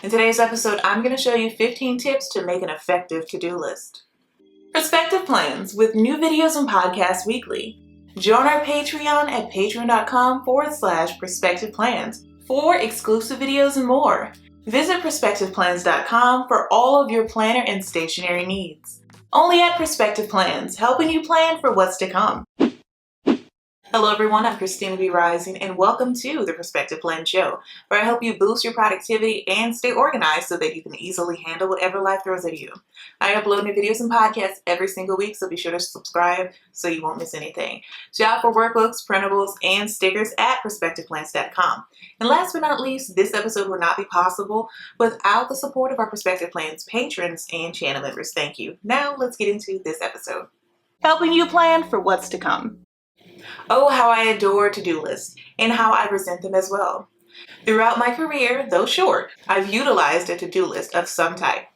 In today's episode, I'm going to show you 15 tips to make an effective to-do list. Perspective plans with new videos and podcasts weekly. Join our Patreon at patreon.com/perspective plans for exclusive videos and more. Visit perspectiveplans.com for all of your planner and stationery needs. Only at Perspective Plans, helping you plan for what's to come. Hello everyone, I'm Christina B. Rising and welcome to the Perspective Plan Show, where I help you boost your productivity and stay organized so that you can easily handle whatever life throws at you. I upload new videos and podcasts every single week, so be sure to subscribe so you won't miss anything. Shop for workbooks, printables, and stickers at perspectiveplans.com. And last but not least, this episode would not be possible without the support of our Perspective Plans patrons and channel members. Thank you. Now let's get into this episode. Helping you plan for what's to come. Oh, how I adore to-do lists and how I resent them as well. Throughout my career, though short, I've utilized a to-do list of some type.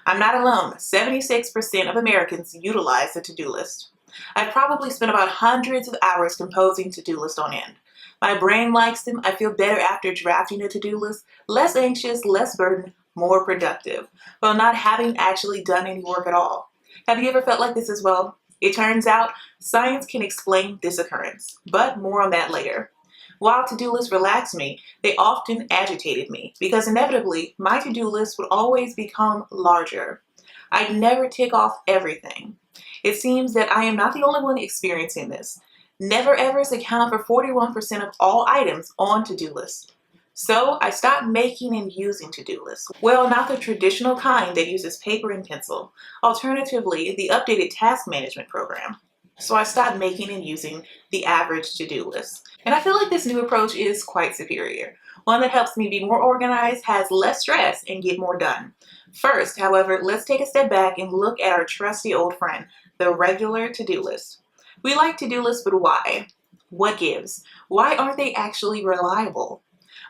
I'm not alone. 76% of Americans utilize a to-do list. I've probably spent about hundreds of hours composing to-do lists on end. My brain likes them. I feel better after drafting a to-do list, less anxious, less burdened, more productive, while not having actually done any work at all. Have you ever felt like this as well? It turns out science can explain this occurrence, but more on that later. While to-do lists relaxed me, they often agitated me because inevitably my to-do list would always become larger. I'd never tick off everything. It seems that I am not the only one experiencing this. Never-evers account for 41% of all items on to-do lists. So I stopped making and using to-do lists. Well, not the traditional kind that uses paper and pencil. Alternatively, the updated task management program. So I stopped making and using the average to-do list. And I feel like this new approach is quite superior. One that helps me be more organized, has less stress, and get more done. First, however, let's take a step back and look at our trusty old friend, the regular to-do list. We like to-do lists, but why? What gives? Why aren't they actually reliable?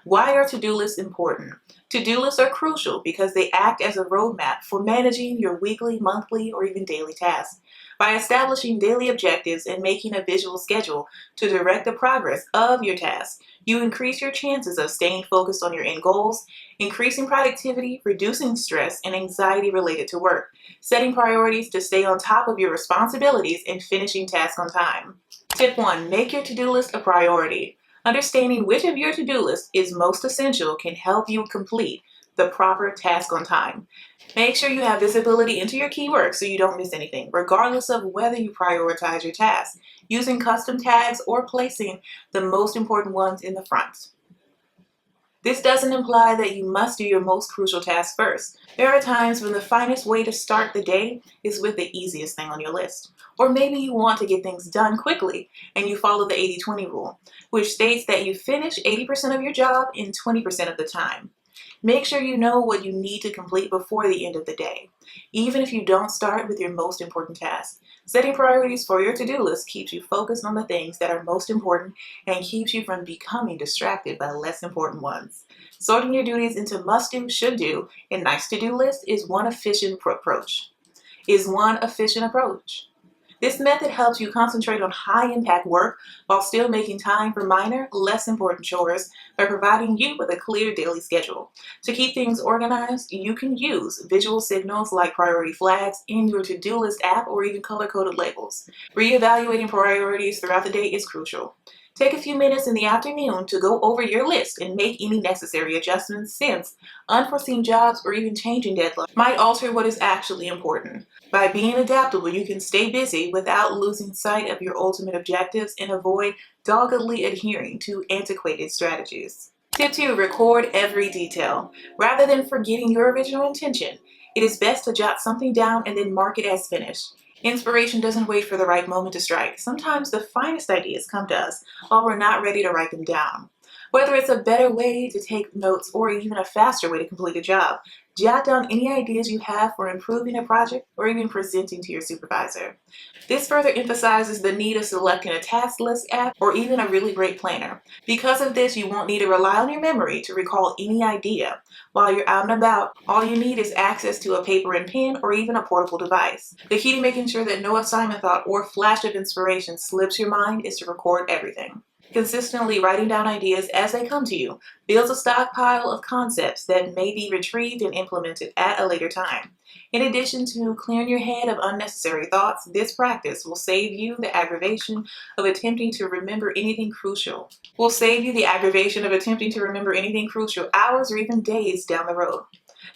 Why are to-do lists important? To-do lists are crucial because they act as a roadmap for managing your weekly, monthly, or even daily tasks. By establishing daily objectives and making a visual schedule to direct the progress of your tasks, you increase your chances of staying focused on your end goals, increasing productivity, reducing stress and anxiety related to work, setting priorities to stay on top of your responsibilities, and finishing tasks on time. Tip 1. Make your to-do list a priority. Understanding which of your to-do list is most essential can help you complete the proper task on time. Make sure you have visibility into your key work so you don't miss anything, regardless of whether you prioritize your tasks, using custom tags or placing the most important ones in the front. This doesn't imply that you must do your most crucial task first. There are times when the finest way to start the day is with the easiest thing on your list. Or maybe you want to get things done quickly and you follow the 80-20 rule, which states that you finish 80% of your job in 20% of the time. Make sure you know what you need to complete before the end of the day, even if you don't start with your most important task. Setting priorities for your to-do list keeps you focused on the things that are most important and keeps you from becoming distracted by less important ones. Sorting your duties into must-do, should-do, and nice-to-do lists is one efficient approach. This method helps you concentrate on high-impact work while still making time for minor, less important chores by providing you with a clear daily schedule. To keep things organized, you can use visual signals like priority flags in your to-do list app or even color-coded labels. Reevaluating priorities throughout the day is crucial. Take a few minutes in the afternoon to go over your list and make any necessary adjustments, since unforeseen jobs or even changing deadlines might alter what is actually important. By being adaptable, you can stay busy without losing sight of your ultimate objectives and avoid doggedly adhering to antiquated strategies. Tip 2. Record every detail. Rather than forgetting your original intention, it is best to jot something down and then mark it as finished. Inspiration doesn't wait for the right moment to strike. Sometimes the finest ideas come to us while we're not ready to write them down. Whether it's a better way to take notes or even a faster way to complete a job, jot down any ideas you have for improving a project or even presenting to your supervisor. This further emphasizes the need of selecting a task list app or even a really great planner. Because of this, you won't need to rely on your memory to recall any idea. While you're out and about, all you need is access to a paper and pen or even a portable device. The key to making sure that no assignment thought or flash of inspiration slips your mind is to record everything. Consistently writing down ideas as they come to you builds a stockpile of concepts that may be retrieved and implemented at a later time. In addition to clearing your head of unnecessary thoughts, this practice will save you the aggravation of attempting to remember anything crucial. Hours or even days down the road.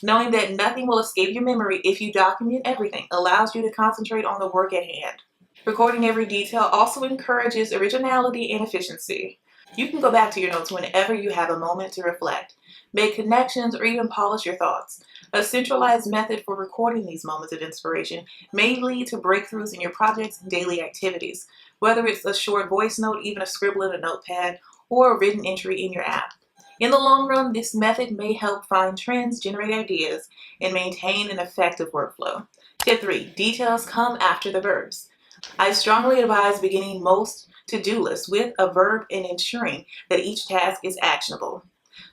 Knowing that nothing will escape your memory if you document everything allows you to concentrate on the work at hand. Recording every detail also encourages originality and efficiency. You can go back to your notes whenever you have a moment to reflect, make connections, or even polish your thoughts. A centralized method for recording these moments of inspiration may lead to breakthroughs in your project's daily activities, whether it's a short voice note, even a scribble in a notepad, or a written entry in your app. In the long run, this method may help find trends, generate ideas, and maintain an effective workflow. Tip 3. Details come after the verbs. I strongly advise beginning most to-do lists with a verb and ensuring that each task is actionable.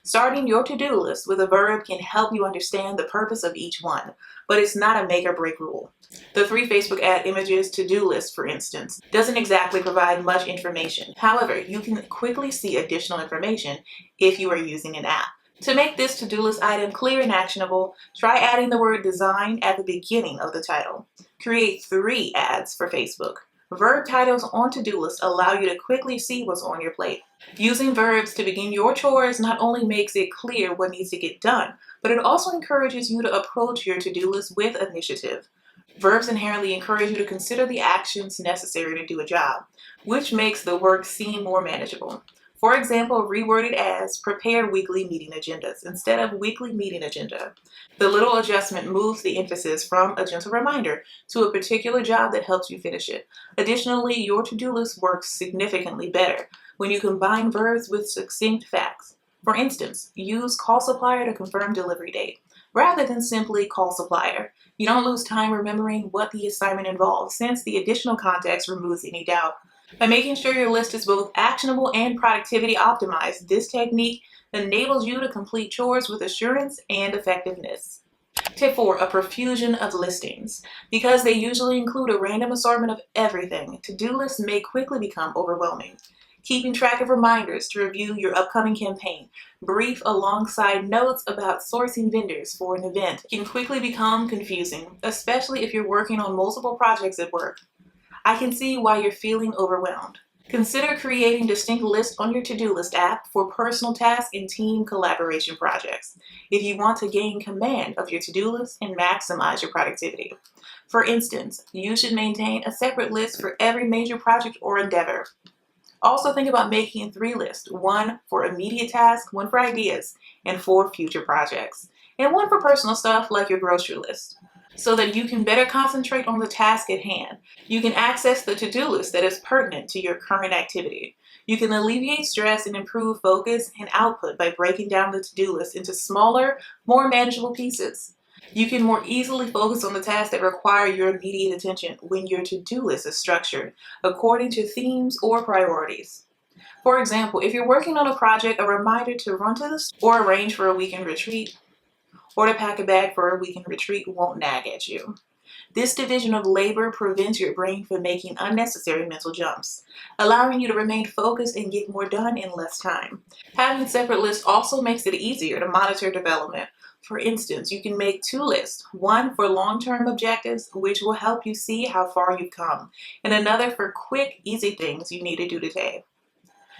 Starting your to-do list with a verb can help you understand the purpose of each one, but it's not a make or break rule. The 3 Facebook ad images to-do list, for instance, doesn't exactly provide much information. However, you can quickly see additional information if you are using an app. To make this to-do list item clear and actionable, try adding the word design at the beginning of the title. Create 3 ads for Facebook. Verb titles on to-do lists allow you to quickly see what's on your plate. Using verbs to begin your chores not only makes it clear what needs to get done, but it also encourages you to approach your to-do list with initiative. Verbs inherently encourage you to consider the actions necessary to do a job, which makes the work seem more manageable. For example, reworded as prepare weekly meeting agendas instead of weekly meeting agenda. The little adjustment moves the emphasis from a gentle reminder to a particular job that helps you finish it. Additionally, your to-do list works significantly better when you combine verbs with succinct facts. For instance, use call supplier to confirm delivery date, rather than simply call supplier. You don't lose time remembering what the assignment involves, since the additional context removes any doubt. By making sure your list is both actionable and productivity optimized, this technique enables you to complete chores with assurance and effectiveness. Tip 4. A profusion of listings. Because they usually include a random assortment of everything, to-do lists may quickly become overwhelming. Keeping track of reminders to review your upcoming campaign, brief alongside notes about sourcing vendors for an event, can quickly become confusing, especially if you're working on multiple projects at work. I can see why you're feeling overwhelmed. Consider creating distinct lists on your to-do list app for personal tasks and team collaboration projects if you want to gain command of your to-do list and maximize your productivity. For instance, you should maintain a separate list for every major project or endeavor. Also think about making 3 lists, 1 for immediate tasks, 1 for ideas, and 4 future projects, and 1 for personal stuff like your grocery list, so that you can better concentrate on the task at hand. You can access the to-do list that is pertinent to your current activity. You can alleviate stress and improve focus and output by breaking down the to-do list into smaller, more manageable pieces. You can more easily focus on the tasks that require your immediate attention when your to-do list is structured according to themes or priorities. For example, if you're working on a project, a reminder to run to the store or arrange for a weekend retreat or to pack a bag for a weekend retreat won't nag at you. This division of labor prevents your brain from making unnecessary mental jumps, allowing you to remain focused and get more done in less time. Having separate lists also makes it easier to monitor development. For instance, you can make 2 lists, 1 for long-term objectives, which will help you see how far you've come, and another for quick, easy things you need to do today.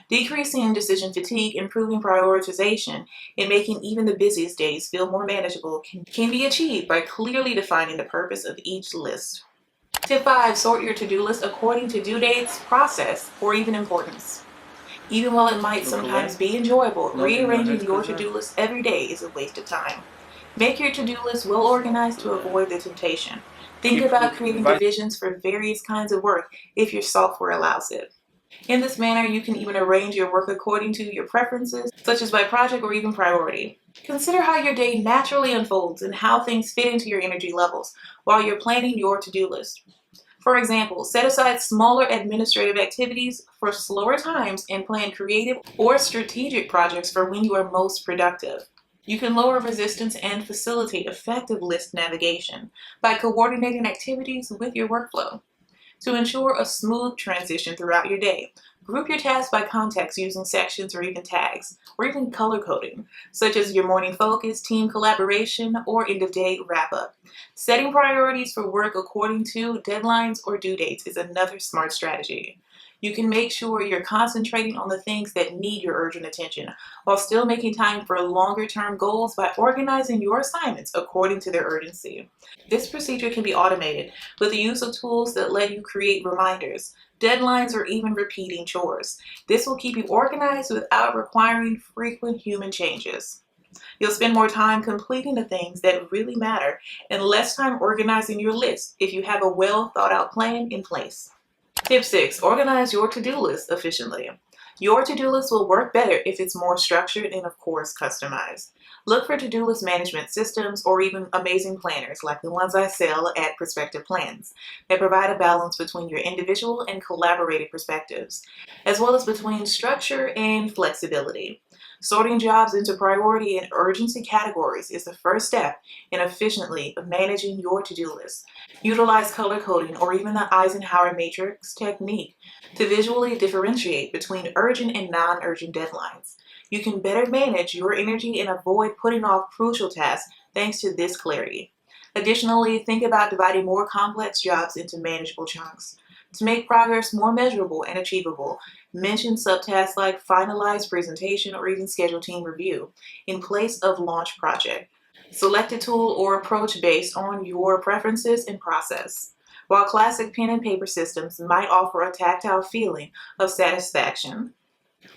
Decreasing decision fatigue, improving prioritization, and making even the busiest days feel more manageable can be achieved by clearly defining the purpose of each list. Tip 5. Sort your to-do list according to due dates, process, or even importance. Even while it might sometimes be enjoyable, rearranging your to-do list every day is a waste of time. Make your to-do list well organized to avoid the temptation. Think about creating divisions for various kinds of work if your software allows it. In this manner, you can even arrange your work according to your preferences, such as by project or even priority. Consider how your day naturally unfolds and how things fit into your energy levels while you're planning your to-do list. For example, set aside smaller administrative activities for slower times and plan creative or strategic projects for when you are most productive. You can lower resistance and facilitate effective list navigation by coordinating activities with your workflow. To ensure a smooth transition throughout your day, Group your tasks by context using sections or even tags, or even color coding, such as your morning focus, team collaboration, or end-of-day wrap-up. Setting priorities for work according to deadlines or due dates is another smart strategy. You can make sure you're concentrating on the things that need your urgent attention while still making time for longer-term goals by organizing your assignments according to their urgency. This procedure can be automated with the use of tools that let you create reminders, deadlines, or even repeating chores. This will keep you organized without requiring frequent human changes. You'll spend more time completing the things that really matter and less time organizing your list if you have a well thought out plan in place. Tip 6. Organize your to-do list efficiently. Your to-do list will work better if it's more structured and, of course, customized. Look for to-do list management systems or even amazing planners like the ones I sell at Perspective Plans that provide a balance between your individual and collaborative perspectives, as well as between structure and flexibility. Sorting jobs into priority and urgency categories is the first step in efficiently managing your to-do list. Utilize color coding or even the Eisenhower matrix technique to visually differentiate between urgent and non-urgent deadlines. You can better manage your energy and avoid putting off crucial tasks thanks to this clarity. Additionally, think about dividing more complex jobs into manageable chunks. To make progress more measurable and achievable, mention subtasks like finalize presentation or even schedule team review in place of launch project. Select a tool or approach based on your preferences and process. While classic pen and paper systems might offer a tactile feeling of satisfaction,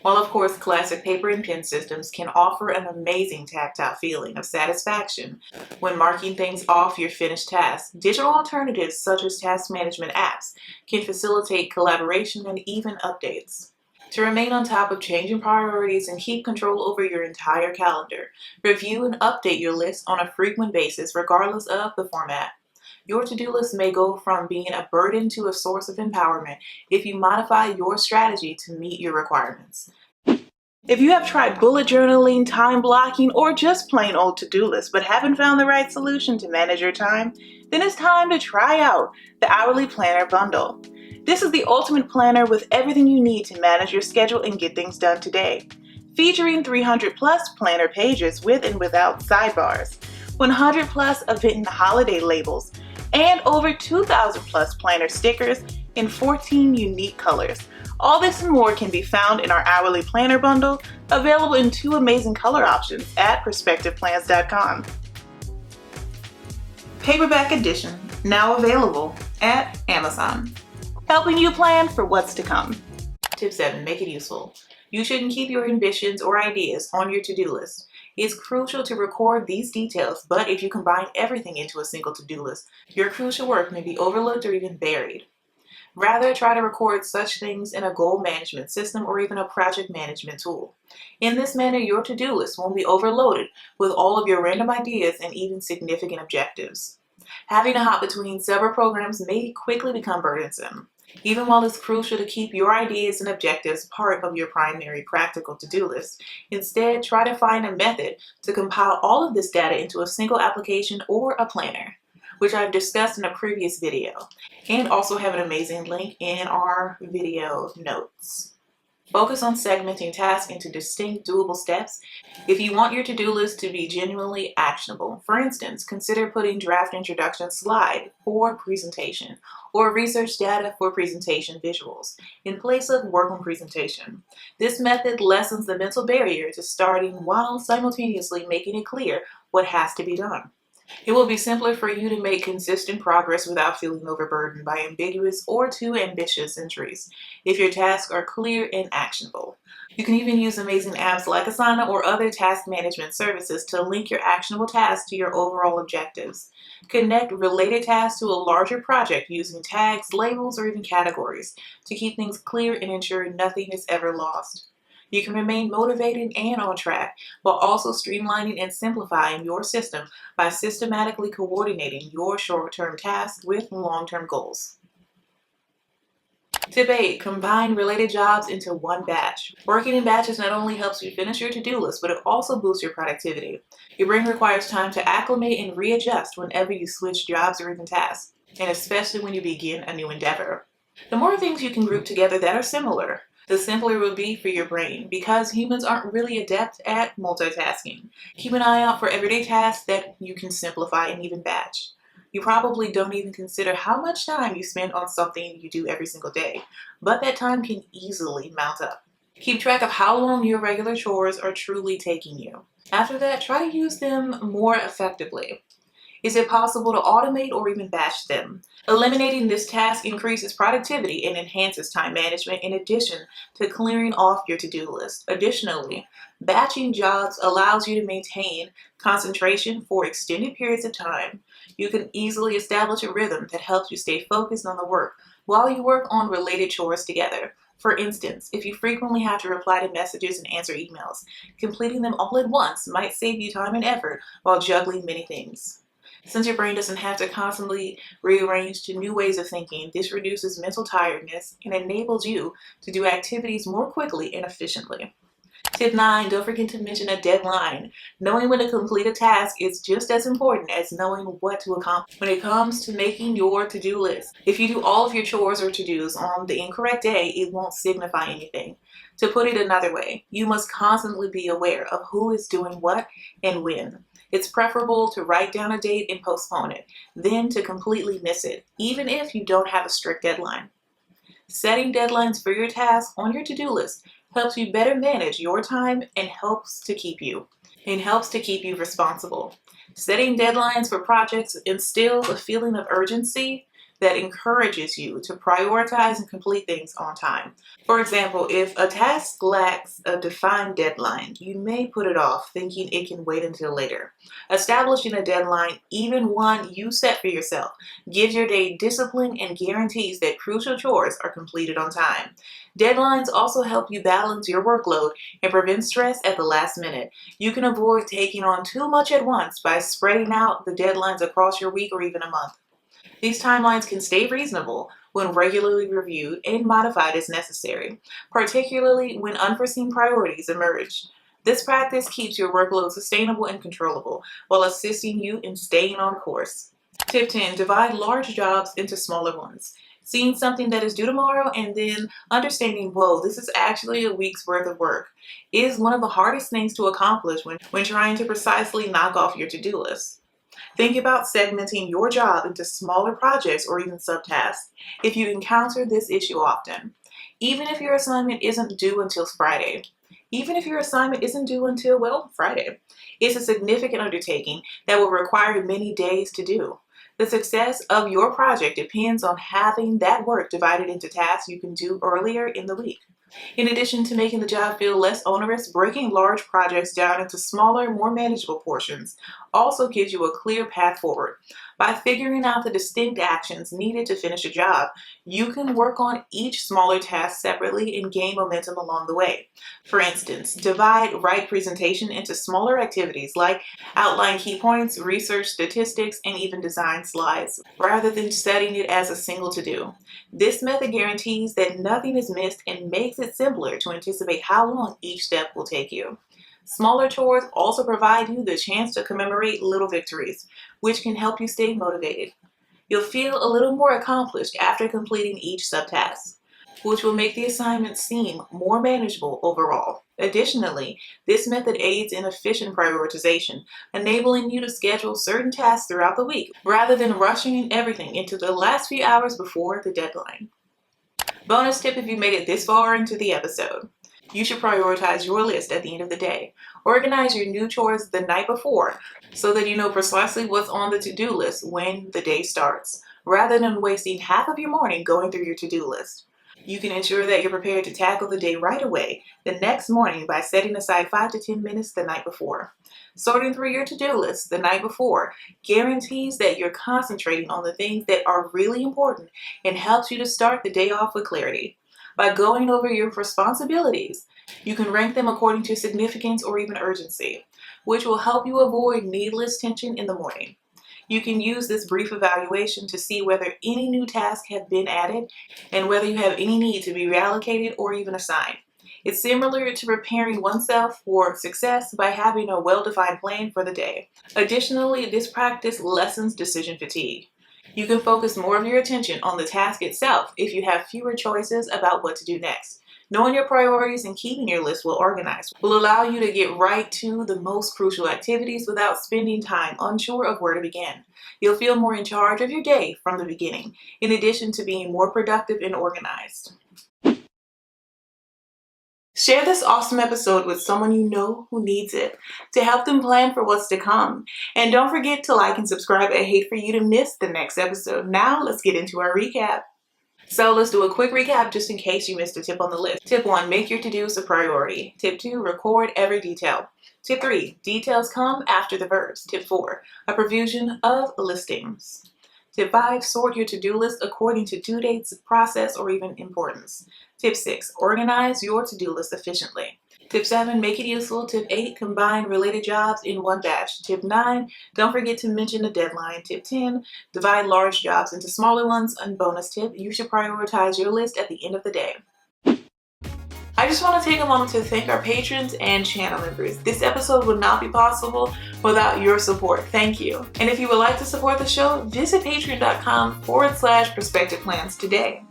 while of course classic paper and pen systems can offer an amazing tactile feeling of satisfaction when marking things off your finished tasks, digital alternatives such as task management apps can facilitate collaboration and even updates. To remain on top of changing priorities and keep control over your entire calendar, review and update your list on a frequent basis regardless of the format. Your to-do list may go from being a burden to a source of empowerment if you modify your strategy to meet your requirements. If you have tried bullet journaling, time blocking, or just plain old to-do lists but haven't found the right solution to manage your time, then it's time to try out the Hourly Planner Bundle. This is the ultimate planner with everything you need to manage your schedule and get things done today. Featuring 300 plus planner pages with and without sidebars, 100 plus event and holiday labels, and over 2,000 plus planner stickers in 14 unique colors. All this and more can be found in our Hourly Planner Bundle, available in 2 amazing color options at perspectiveplans.com. Paperback edition, now available at Amazon. Helping you plan for what's to come. Tip 7. Make it useful. You shouldn't keep your ambitions or ideas on your to-do list. It's crucial to record these details, but if you combine everything into a single to-do list, your crucial work may be overlooked or even buried. Rather, try to record such things in a goal management system or even a project management tool. In this manner, your to-do list won't be overloaded with all of your random ideas and even significant objectives. Having to hop between several programs may quickly become burdensome. Even while it's crucial to keep your ideas and objectives part of your primary practical to-do list, instead try to find a method to compile all of this data into a single application or a planner, which I've discussed in a previous video, and also have an amazing link in our video notes. Focus on segmenting tasks into distinct doable steps if you want your to-do list to be genuinely actionable. For instance, consider putting draft introduction slide for presentation or research data for presentation visuals in place of work on presentation. This method lessens the mental barrier to starting while simultaneously making it clear what has to be done. It will be simpler for you to make consistent progress without feeling overburdened by ambiguous or too ambitious entries if your tasks are clear and actionable. You can even use amazing apps like Asana or other task management services to link your actionable tasks to your overall objectives. Connect related tasks to a larger project using tags, labels, or even categories to keep things clear and ensure nothing is ever lost. You can remain motivated and on track while also streamlining and simplifying your system by systematically coordinating your short-term tasks with long-term goals. Tip 8. Combine related jobs into one batch. Working in batches not only helps you finish your to-do list, but it also boosts your productivity. Your brain requires time to acclimate and readjust whenever you switch jobs or even tasks, and especially when you begin a new endeavor. The more things you can group together that are similar, The simpler it will be for your brain, because humans aren't really adept at multitasking. Keep an eye out for everyday tasks that you can simplify and even batch. You probably don't even consider how much time you spend on something you do every single day, but that time can easily mount up. Keep track of how long your regular chores are truly taking you. After that, try to use them more effectively. Is it possible to automate or even batch them? Eliminating this task increases productivity and enhances time management in addition to clearing off your to-do list. Additionally, batching jobs allows you to maintain concentration for extended periods of time. You can easily establish a rhythm that helps you stay focused on the work while you work on related chores together. For instance, if you frequently have to reply to messages and answer emails, completing them all at once might save you time and effort while juggling many things. Since your brain doesn't have to constantly rearrange to new ways of thinking, this reduces mental tiredness and enables you to do activities more quickly and efficiently. Tip 9, don't forget to mention a deadline. Knowing when to complete a task is just as important as knowing what to accomplish when it comes to making your to-do list. If you do all of your chores or to-dos on the incorrect day, it won't signify anything. To put it another way, you must constantly be aware of who is doing what and when. It's preferable to write down a date and postpone it, than to completely miss it, even if you don't have a strict deadline. Setting deadlines for your tasks on your to-do list helps you better manage your time and helps to keep you responsible. Setting deadlines for projects instills a feeling of urgency that encourages you to prioritize and complete things on time. For example, if a task lacks a defined deadline, you may put it off thinking it can wait until later. Establishing a deadline, even one you set for yourself, gives your day discipline and guarantees that crucial chores are completed on time. Deadlines also help you balance your workload and prevent stress at the last minute. You can avoid taking on too much at once by spreading out the deadlines across your week or even a month. These timelines can stay reasonable when regularly reviewed and modified as necessary, particularly when unforeseen priorities emerge. This practice keeps your workload sustainable and controllable while assisting you in staying on course. Tip 10, divide large jobs into smaller ones. Seeing something that is due tomorrow and then understanding, whoa, this is actually a week's worth of work, is one of the hardest things to accomplish when trying to precisely knock off your to-do list. Think about segmenting your job into smaller projects or even subtasks if you encounter this issue often. Even if your assignment isn't due until Friday, Friday, it's a significant undertaking that will require many days to do. The success of your project depends on having that work divided into tasks you can do earlier in the week. In addition to making the job feel less onerous, breaking large projects down into smaller, more manageable portions also gives you a clear path forward. By figuring out the distinct actions needed to finish a job, you can work on each smaller task separately and gain momentum along the way. For instance, divide right presentation into smaller activities like outline key points, research statistics, and even design slides, rather than setting it as a single to-do. This method guarantees that nothing is missed and makes it simpler to anticipate how long each step will take you. Smaller chores also provide you the chance to commemorate little victories, which can help you stay motivated. You'll feel a little more accomplished after completing each subtask, which will make the assignment seem more manageable overall. Additionally, this method aids in efficient prioritization, enabling you to schedule certain tasks throughout the week rather than rushing everything into the last few hours before the deadline. Bonus tip if you made it this far into the episode. You should prioritize your list at the end of the day. Organize your new chores the night before so that you know precisely what's on the to-do list when the day starts, rather than wasting half of your morning going through your to-do list. You can ensure that you're prepared to tackle the day right away the next morning by setting aside 5 to 10 minutes the night before. Sorting through your to-do list the night before guarantees that you're concentrating on the things that are really important and helps you to start the day off with clarity. By going over your responsibilities, you can rank them according to significance or even urgency, which will help you avoid needless tension in the morning. You can use this brief evaluation to see whether any new tasks have been added and whether you have any need to be reallocated or even assigned. It's similar to preparing oneself for success by having a well-defined plan for the day. Additionally, this practice lessens decision fatigue. You can focus more of your attention on the task itself if you have fewer choices about what to do next. Knowing your priorities and keeping your list well organized will allow you to get right to the most crucial activities without spending time unsure of where to begin. You'll feel more in charge of your day from the beginning, in addition to being more productive and organized. Share this awesome episode with someone you know who needs it to help them plan for what's to come. And don't forget to like and subscribe. I hate for you to miss the next episode. Now let's get into our recap. So let's do a quick recap just in case you missed a tip on the list. Tip 1, make your to-dos a priority. Tip 2, record every detail. Tip 3, details come after the verbs. Tip 4, a profusion of listings. Tip 5, sort your to-do list according to due dates, process, or even importance. Tip 6, organize your to-do list efficiently. Tip 7, make it useful. Tip 8, combine related jobs in one batch. Tip 9, don't forget to mention a deadline. Tip 10, divide large jobs into smaller ones. And bonus tip, you should prioritize your list at the end of the day. I just want to take a moment to thank our patrons and channel members. This episode would not be possible without your support. Thank you. And if you would like to support the show, visit patreon.com/perspectiveplans today.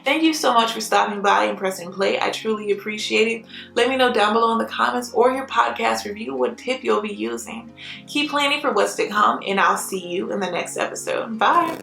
Thank you so much for stopping by and pressing play. I truly appreciate it. Let me know down below in the comments or your podcast review what tip you'll be using. Keep planning for what's to come, and I'll see you in the next episode. Bye.